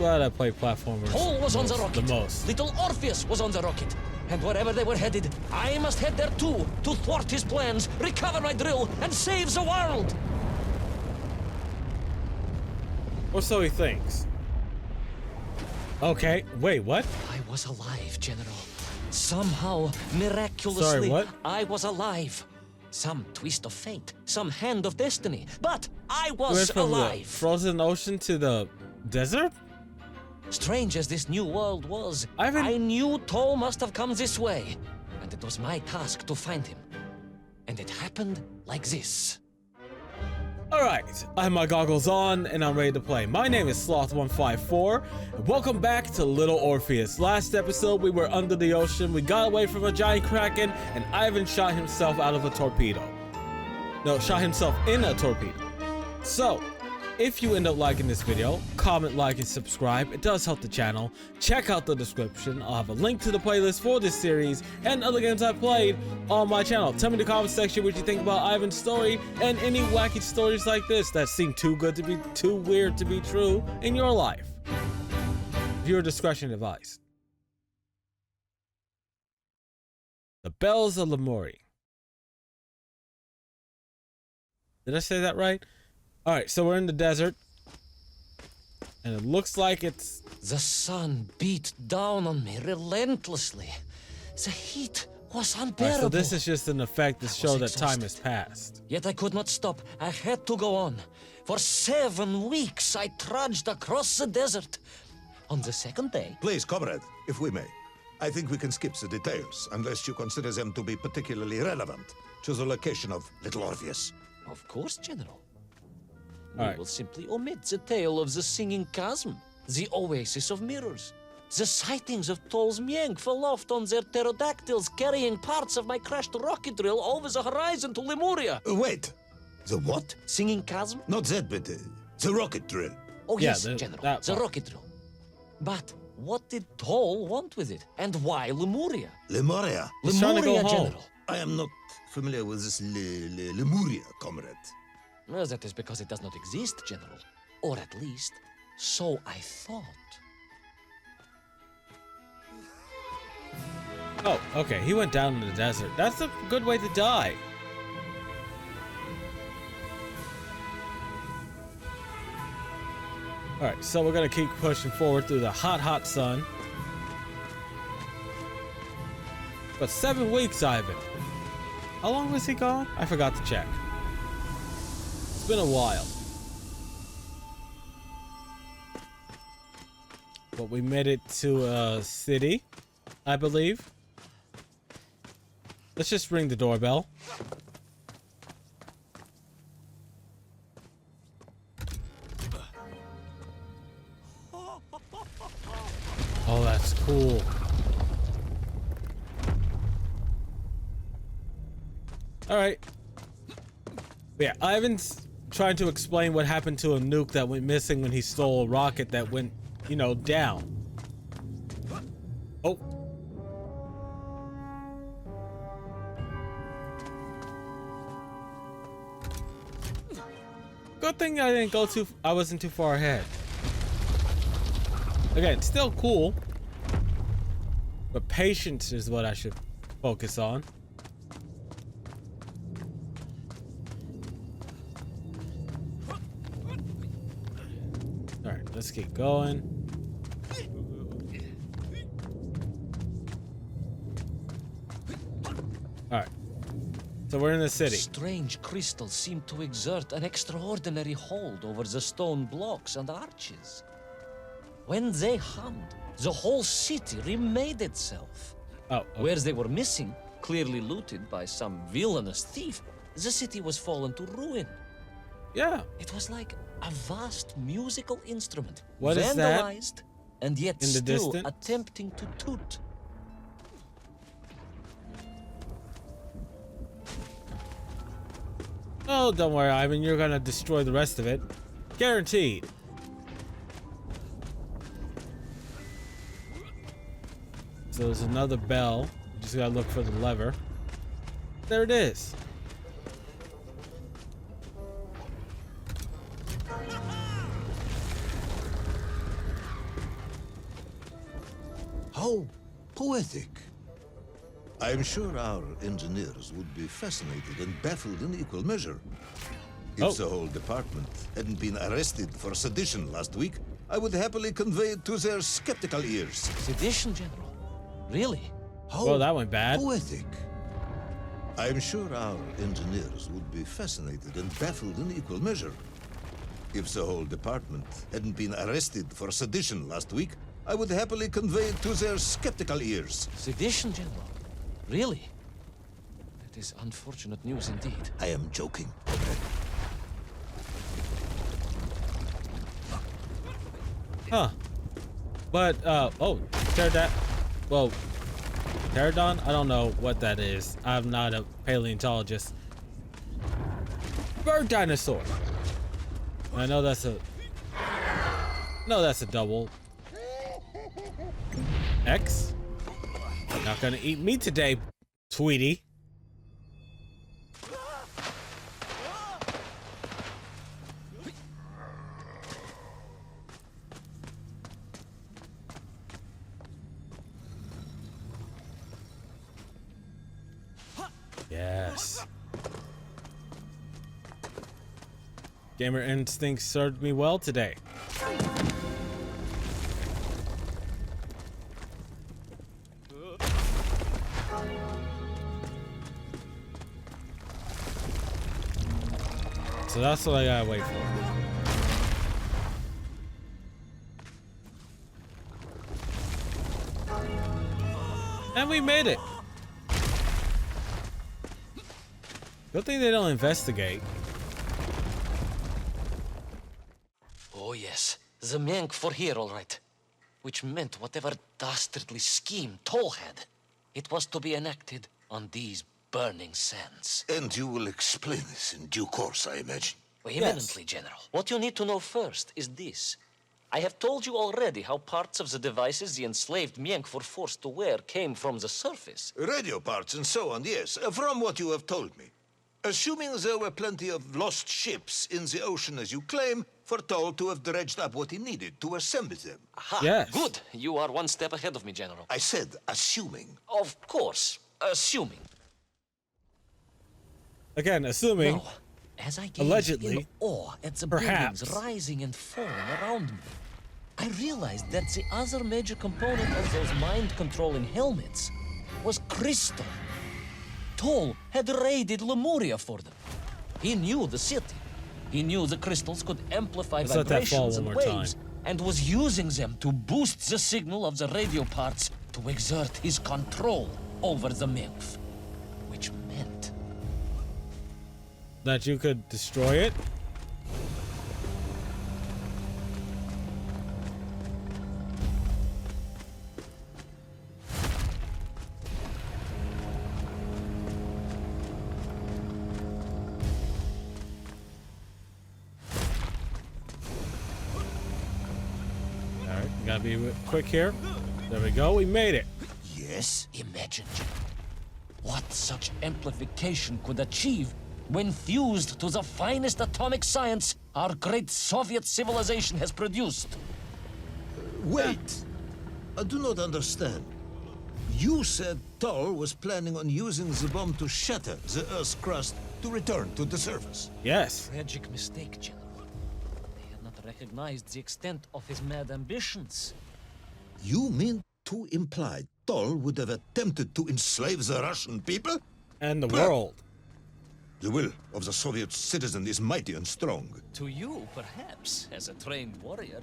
glad I play platformers Paul was on the rocket. the most. Little Orpheus was on the rocket. And wherever they were headed, I must head there too, to thwart his plans, recover my drill, and save the world! Or so he thinks. Okay, wait, what? I was alive, General. Somehow, miraculously, Sorry, what? I was alive. Some twist of fate, some hand of destiny, but I was Went from alive. the frozen ocean to the desert? Strange as this new world was, I knew Toll must have come this way, and it was my task to find him. And it happened like this. Alright, I have my goggles on and I'm ready to play. My name is Sloth154, and welcome back to Little Orpheus. Last episode we were under the ocean, we got away from a giant kraken, and Ivan shot himself out of a torpedo. No, shot himself in a torpedo. So, if you end up liking this video, comment, like, and subscribe. It does help the channel. Check out the description. I'll have a link to the playlist for this series and other games I've played on my channel. Tell me in the comment section what you think about Ivan's story and any wacky stories like this that seem too good to be too weird to be true in your life. Viewer discretion advised. The Bells of Lemuria. Did I say that right? Alright, so we're in the desert, and it looks like it's... The sun beat down on me relentlessly. The heat was unbearable. so this is just an effect to show that exhausted. time has passed. Yet I could not stop. I had to go on. For 7 weeks, I trudged across the desert. On the second day... Please, comrade, if we may. I think we can skip the details, unless you consider them to be particularly relevant to the location of Little Orpheus. Of course, General. All We right. will simply omit the tale of the singing chasm, the oasis of mirrors, the sightings of Toll's Mienk aloft on their pterodactyls carrying parts of my crashed rocket drill over the horizon to Lemuria. Wait, the what? Singing chasm? Not that, but the rocket drill. Oh Yeah, yes, that General, part. the rocket drill. But what did Toll want with it, and why Lemuria? Lemuria. He's trying to go Lemuria, home. General. I am not familiar with this Lemuria, comrade. Well, that is because it does not exist, General. Or at least, so I thought. Oh, okay, he went down in the desert. That's a good way to die. Alright, so we're gonna keep pushing forward through the hot, hot sun. But 7 weeks, Ivan. How long was he gone? I forgot to check. It's been a while. But we made it to a city, I believe. Let's just ring the doorbell. Oh, that's cool. All right. Yeah, Ivan's trying to explain what happened to a nuke that went missing when he stole a rocket that went, you know, down. Oh. Good thing I wasn't too far ahead. Again, still cool. But patience is what I should focus on. Alright, let's keep going. Alright. So we're in the city. Strange crystals seem to exert an extraordinary hold over the stone blocks and arches. When they hummed, the whole city remade itself. Oh, okay. Where they were missing, clearly looted by some villainous thief, the city was fallen to ruin. Yeah. It was like a vast musical instrument, What is that? vandalized, and yet In the still distance? attempting to toot. Oh, don't worry, Ivan. You're gonna destroy the rest of it. Guaranteed. So there's another bell. Just gotta look for the lever. There it is. How poetic. I'm sure our engineers would be fascinated and baffled in equal measure. If the whole department hadn't been arrested for sedition last week, I would happily convey it to their skeptical ears. Sedition, General? Really? How Well, that went bad. poetic. I'm sure our engineers would be fascinated and baffled in equal measure. If the whole department hadn't been arrested for sedition last week, I would happily convey it to their skeptical ears. Sedition, General? Really? That is unfortunate news indeed. I am joking. Huh. But, oh, well, pterodon? I don't know what that is. I'm not a paleontologist. Bird dinosaur. I know that's a... No, that's a double. X? Not gonna eat me today, Tweety. Yes. Gamer instincts served me well today. So that's what I gotta wait for. And we made it. Good thing they don't investigate. Oh yes, the Menk for here, all right. Which meant whatever dastardly scheme Toll had, it was to be enacted on these burning sands. And you will explain this in due course, I imagine. Well, eminently, General. What you need to know first is this. I have told you already how parts of the devices the enslaved Menk were forced to wear came from the surface. Radio parts and so on, yes, from what you have told me. Assuming there were plenty of lost ships in the ocean as you claim, for Toll to have dredged up what he needed to assemble them. Aha, Yes. good. You are one step ahead of me, General. I said assuming. Of course, assuming. Again, assuming. Now, as I gazed Allegedly, in awe at the perhaps. buildings rising and falling around me, I realized that the other major component of those mind-controlling helmets was crystal. Toll had raided Lemuria for them. He knew the city. He knew the crystals could amplify Let's let that fall vibrations and one more time. waves, and was using them to boost the signal of the radio parts to exert his control over the Menk. Which meant... That you could destroy it? Alright, gotta be quick here. There we go, we made it. Yes? Imagine what such amplification could achieve when fused to the finest atomic science our great Soviet civilization has produced. Wait. I do not understand. You said Toll was planning on using the bomb to shatter the Earth's crust to return to the surface. Yes. Tragic mistake, General. They had not recognized the extent of his mad ambitions. You mean to imply Toll would have attempted to enslave the Russian people? And the world. The will of the Soviet citizen is mighty and strong. To you, perhaps, as a trained warrior,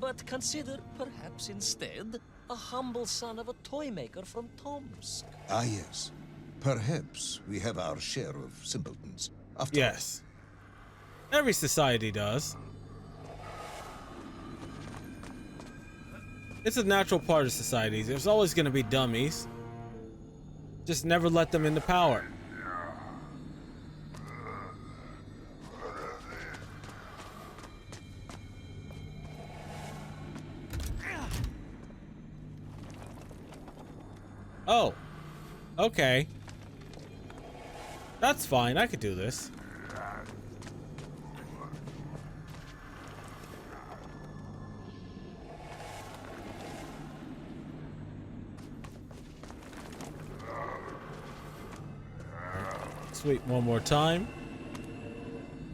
but consider, perhaps instead, a humble son of a toy maker from Tomsk. Ah, yes. Perhaps we have our share of simpletons. After Yes. Every society does. It's a natural part of society. There's always going to be dummies. Just never let them into power. Oh. Okay. That's fine. I could do this. Sweep one more time.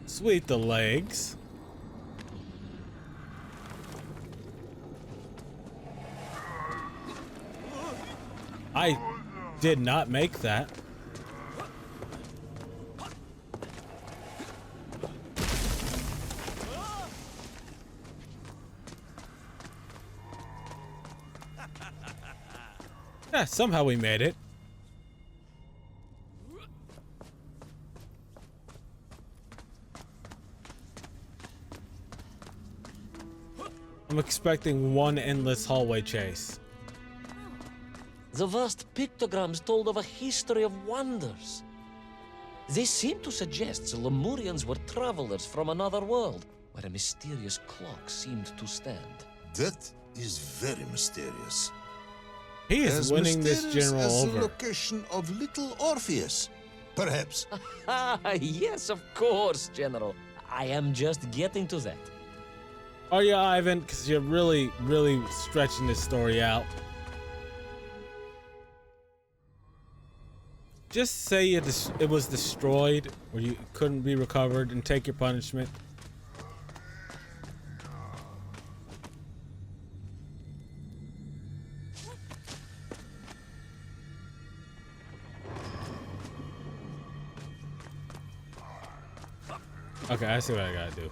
Sweep the legs. I did not make that. Yeah, somehow we made it. I'm expecting one endless hallway chase. The vast pictograms told of a history of wonders. They seem to suggest the Lemurians were travelers from another world, where a mysterious clock seemed to stand. That is very mysterious. He is As winning this mysterious general as over. the location of little Orpheus. Perhaps. Ah, yes, of course, General. I am just getting to that. Are you, Ivan? Because you're really, really stretching this story out. Just say it was destroyed, or you couldn't be recovered, and take your punishment. Okay, I see what I gotta do.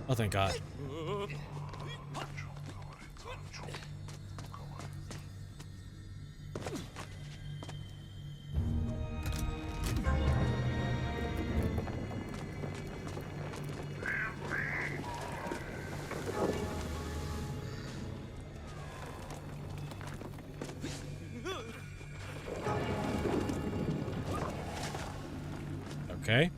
Oh, thank God. Okay.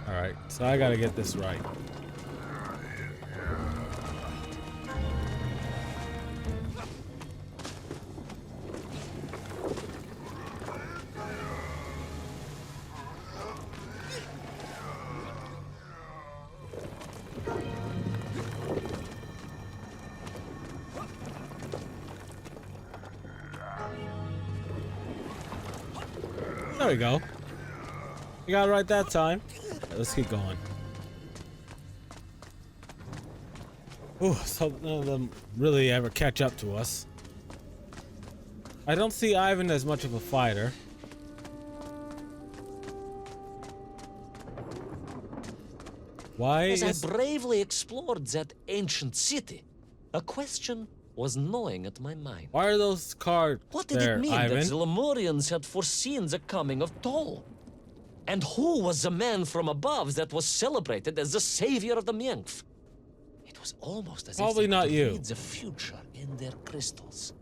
Alright, so I gotta get this right. There we go. You got it right that time. Let's keep going. Ooh, so none of them really ever catch up to us. I don't see Ivan as much of a fighter. Why As is... I bravely explored that ancient city, a question was gnawing at my mind. Why are those cards What did there, it mean Ivan? that the Lemurians had foreseen the coming of Tol? And who was the man from above that was celebrated as the savior of the Miengf? It was almost as Probably if they not could you. read the future in their crystals.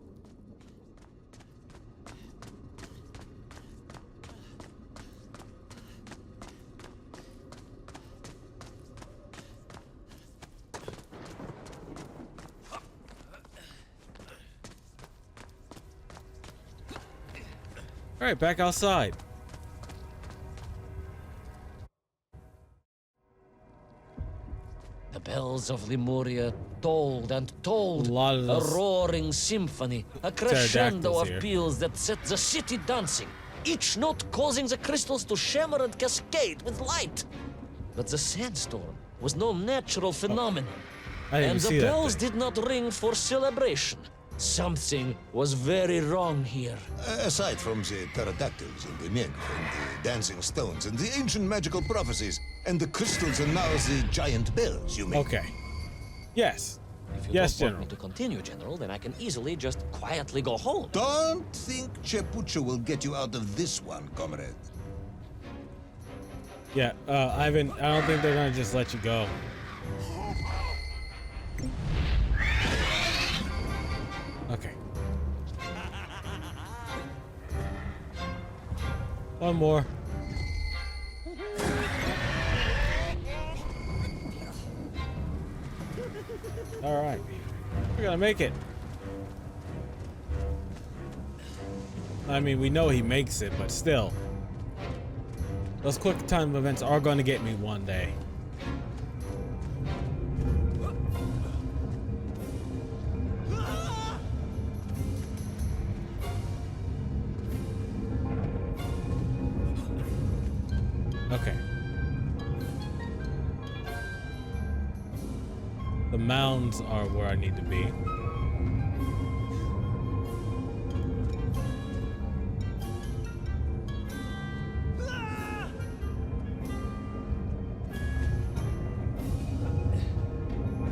All right, back outside. The bells of Lemuria tolled and tolled, A lot of a those roaring symphony, a crescendo pterodactyls of here. peals that set the city dancing, each note causing the crystals to shimmer and cascade with light. But the sandstorm was no natural phenomenon, I didn't and see the that bells thing. did not ring for celebration. Something was very wrong here. Aside from the pterodactyls and the Mieng and the dancing stones and the ancient magical prophecies and the crystals and now the giant bells, you mean? Okay. Yes. If you Yes, don't want General. me to continue, General, then I can easily just quietly go home. Don't think Chepucho will get you out of this one, comrade. Yeah, Ivan, I don't think they're gonna just let you go. One more. All right, we're gonna make it. I mean, we know he makes it, but still. Those quick time events are going to get me one day. Okay. The mounds are where I need to be.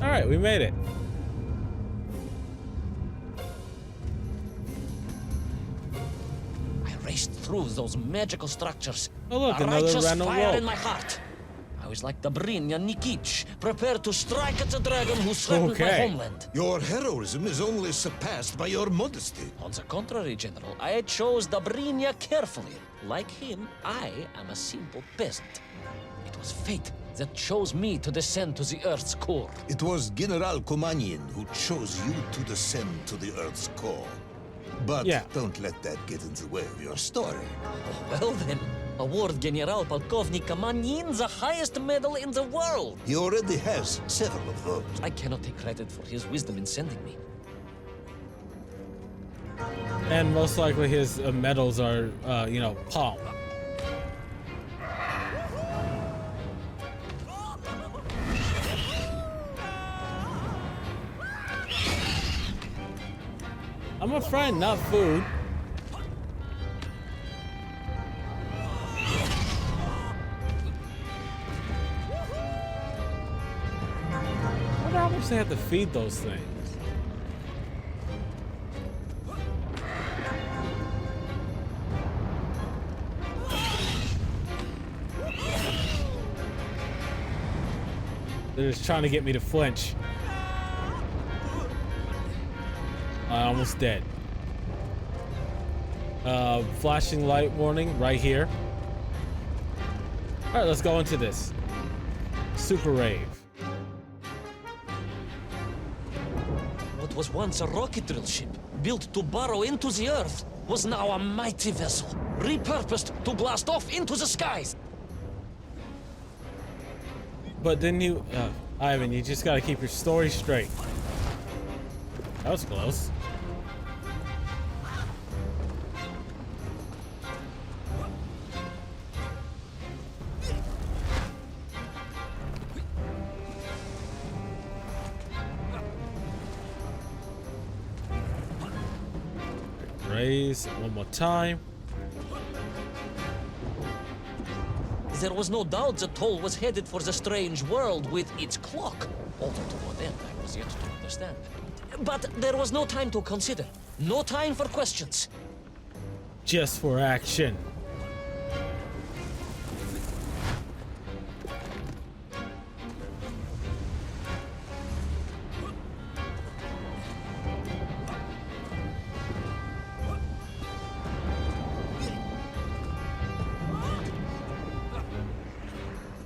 All right, we made it. I raced through those magical structures. Oh, look, a another righteous random fire rope. in my heart. I was like Dobrynya Nikitsch, prepared to strike at the dragon who threatened my Okay. homeland. Your heroism is only surpassed by your modesty. On the contrary, General, I chose Dobrynya carefully. Like him, I am a simple peasant. It was fate that chose me to descend to the Earth's core. It was General Komanyin who chose you to descend to the Earth's core. But Yeah. don't let that get in the way of your story. Well then, award General Polkovnik Kamanyin the highest medal in the world. He already has several of those. I cannot take credit for his wisdom in sending me. And most likely his medals are, you know, palm. I'm a friend, not food. I wonder how much they have to feed those things. They're just trying to get me to flinch. I'm almost dead. Flashing light warning right here. All right, let's go into this. Super rave. What was once a rocket drill ship, built to burrow into the Earth, was now a mighty vessel, repurposed to blast off into the skies. But then you, Ivan, you just gotta keep your story straight. That was close. Raise one more time. There was no doubt the toll was headed for the strange world with its clock. Although to what end, I was yet to understand. But there was no time to consider. No time for questions. Just for action.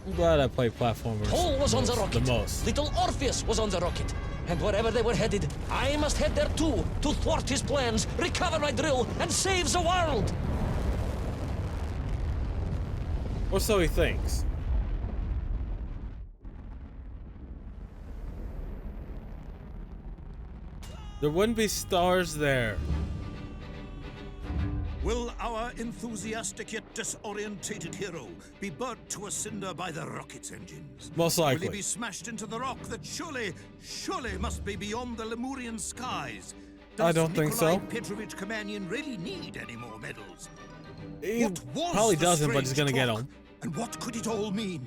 I'm glad I play platformers Toll was on the rocket. the most. Little Orpheus was on the rocket. And wherever they were headed, I must head there too, to thwart his plans, recover my drill, and save the world! Or so he thinks. There wouldn't be stars there. Will our enthusiastic yet disorientated hero be burnt to a cinder by the rocket's engines? Most Will likely. he be smashed into the rock that surely must be beyond the Lemurian skies? I don't think so. Nikolai Petrovich Kamanyin really need any more medals? He What was probably the doesn't, but he's strange gonna get clock? them. And what could it all mean?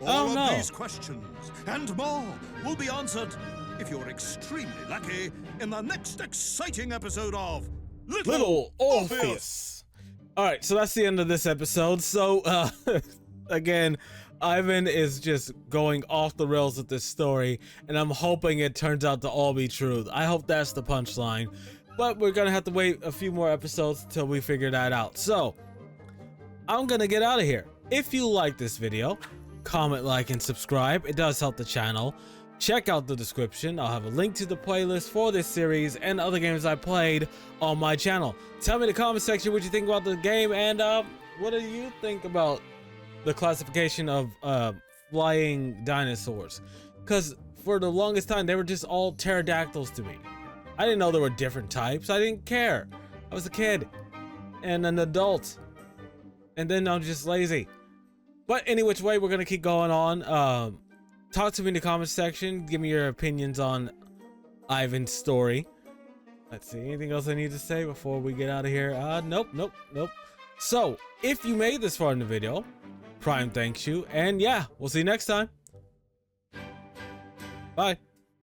I All don't of know. these questions and more will be answered, if you're extremely lucky, in the next exciting episode of Little Orpheus. All right, so that's the end of this episode. So, again, Ivan is just going off the rails with this story, and I'm hoping it turns out to all be true. I hope that's the punchline, but we're gonna have to wait a few more episodes until we figure that out. So, I'm gonna get out of here. If you like this video, comment, like, and subscribe. It does help the channel. Check out the description. I'll have a link to the playlist for this series and other games I played on my channel. Tell me in the comment section what you think about the game, and what do you think about the classification of flying dinosaurs? Because for the longest time, they were just all pterodactyls to me. I didn't know there were different types. I didn't care. I was a kid and an adult, and then I'm just lazy. But any which way, we're gonna keep going on. Talk to me in the comment section. Give me your opinions on Ivan's story. Let's see, anything else I need to say before we get out of here? Nope. So, if you made this far in the video, Prime thanks you. And yeah, we'll see you next time. Bye.